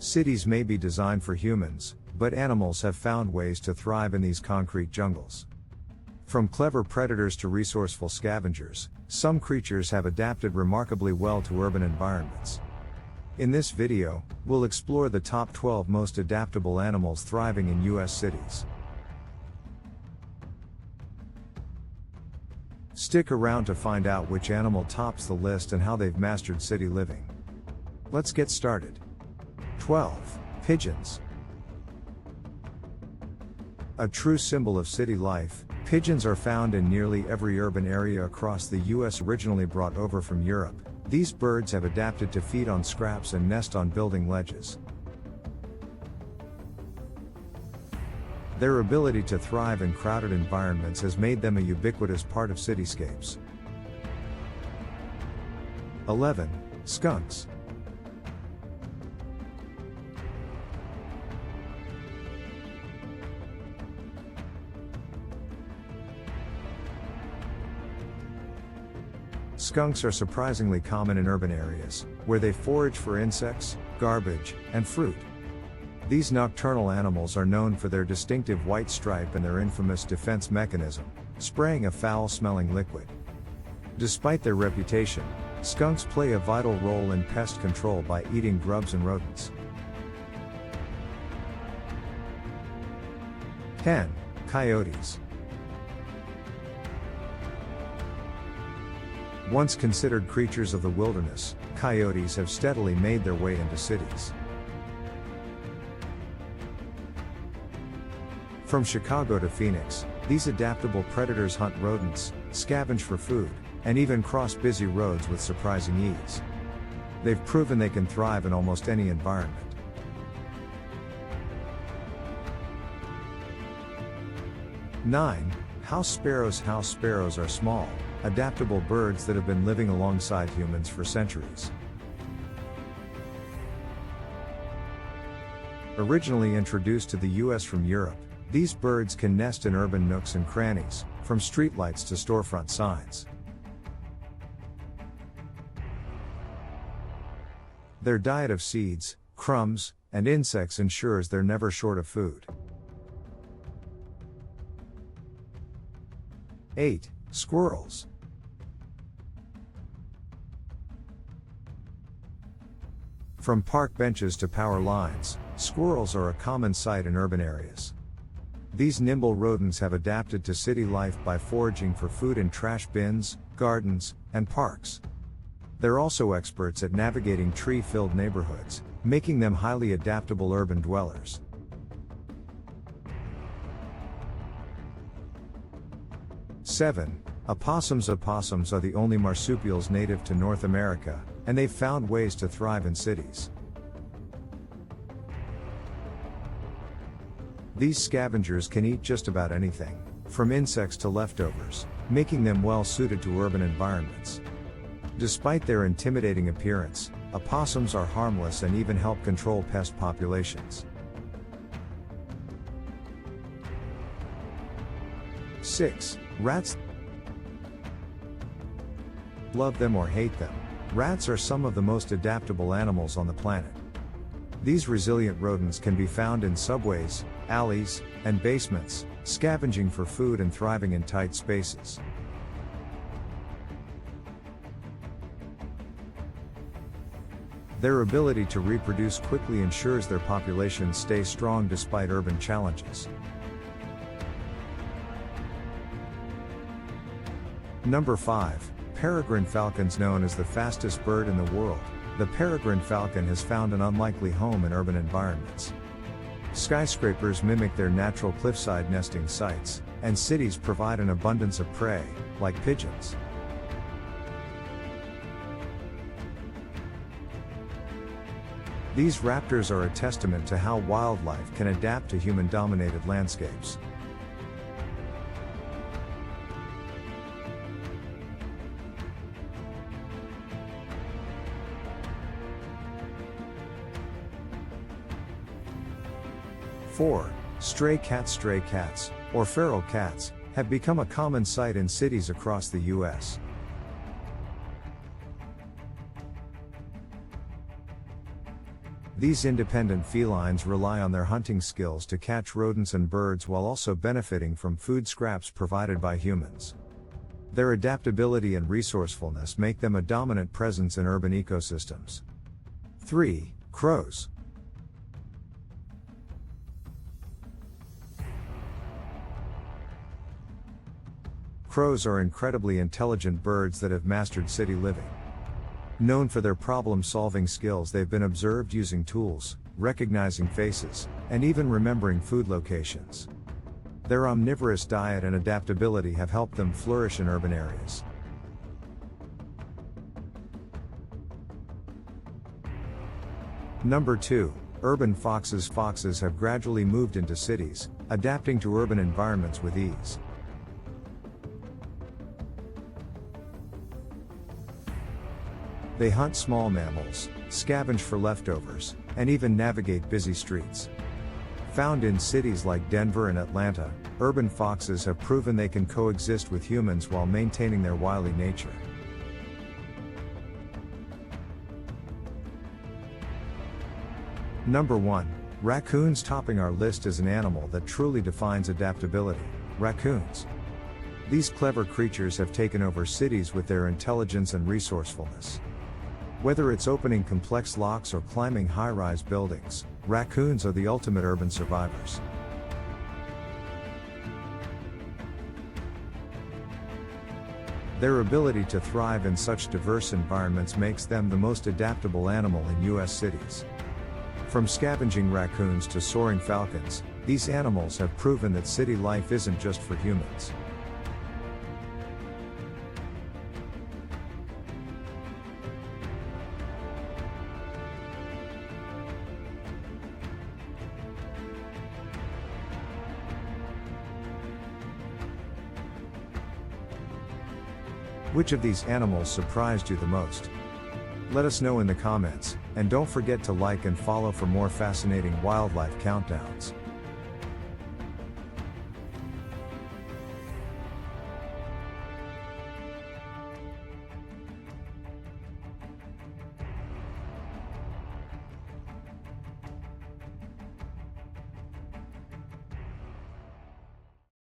Cities may be designed for humans, but animals have found ways to thrive in these concrete jungles. From clever predators to resourceful scavengers, some creatures have adapted remarkably well to urban environments. In this video, we'll explore the top 12 most adaptable animals thriving in US cities. Stick around to find out which animal tops the list and how they've mastered city living. Let's get started. 12. Pigeons. A true symbol of city life, pigeons are found in nearly every urban area across the US. Originally brought over from Europe, these birds have adapted to feed on scraps and nest on building ledges. Their ability to thrive in crowded environments has made them a ubiquitous part of cityscapes. 11. Skunks. Skunks are surprisingly common in urban areas, where they forage for insects, garbage, and fruit. These nocturnal animals are known for their distinctive white stripe and their infamous defense mechanism, spraying a foul-smelling liquid. Despite their reputation, skunks play a vital role in pest control by eating grubs and rodents. 10. Coyotes. Once considered creatures of the wilderness, coyotes have steadily made their way into cities. From Chicago to Phoenix, these adaptable predators hunt rodents, scavenge for food, and even cross busy roads with surprising ease. They've proven they can thrive in almost any environment. 9. House sparrows. House sparrows are small, adaptable birds that have been living alongside humans for centuries. Originally introduced to the US from Europe, these birds can nest in urban nooks and crannies, from streetlights to storefront signs. Their diet of seeds, crumbs, and insects ensures they're never short of food. 8. Squirrels. From park benches to power lines, squirrels are a common sight in urban areas. These nimble rodents have adapted to city life by foraging for food in trash bins, gardens, and parks. They're also experts at navigating tree-filled neighborhoods, making them highly adaptable urban dwellers. 7. Opossums. Opossums are the only marsupials native to North America, and they've found ways to thrive in cities. These scavengers can eat just about anything, from insects to leftovers, making them well suited to urban environments. Despite their intimidating appearance, opossums are harmless and even help control pest populations. 6. Rats. Love them or hate them, rats are some of the most adaptable animals on the planet. These resilient rodents can be found in subways, alleys, and basements, scavenging for food and thriving in tight spaces. Their ability to reproduce quickly ensures their populations stay strong despite urban challenges. Number 5. Peregrine falcons. Known as the fastest bird in the world, the peregrine falcon has found an unlikely home in urban environments. Skyscrapers mimic their natural cliffside nesting sites, and cities provide an abundance of prey, like pigeons. These raptors are a testament to how wildlife can adapt to human-dominated landscapes. Stray cats. Stray cats, or feral cats, have become a common sight in cities across the US. These independent felines rely on their hunting skills to catch rodents and birds while also benefiting from food scraps provided by humans. Their adaptability and resourcefulness make them a dominant presence in urban ecosystems. 3. Crows. Crows are incredibly intelligent birds that have mastered city living. Known for their problem-solving skills, they've been observed using tools, recognizing faces, and even remembering food locations. Their omnivorous diet and adaptability have helped them flourish in urban areas. Number 2. Urban foxes. Foxes have gradually moved into cities, adapting to urban environments with ease. They hunt small mammals, scavenge for leftovers, and even navigate busy streets. Found in cities like Denver and Atlanta, urban foxes have proven they can coexist with humans while maintaining their wily nature. Number 1. Raccoons. Topping our list is an animal that truly defines adaptability: raccoons. These clever creatures have taken over cities with their intelligence and resourcefulness. Whether it's opening complex locks or climbing high-rise buildings, raccoons are the ultimate urban survivors. Their ability to thrive in such diverse environments makes them the most adaptable animal in U.S. cities. From scavenging raccoons to soaring falcons, these animals have proven that city life isn't just for humans. Which of these animals surprised you the most? Let us know in the comments, and don't forget to like and follow for more fascinating wildlife countdowns.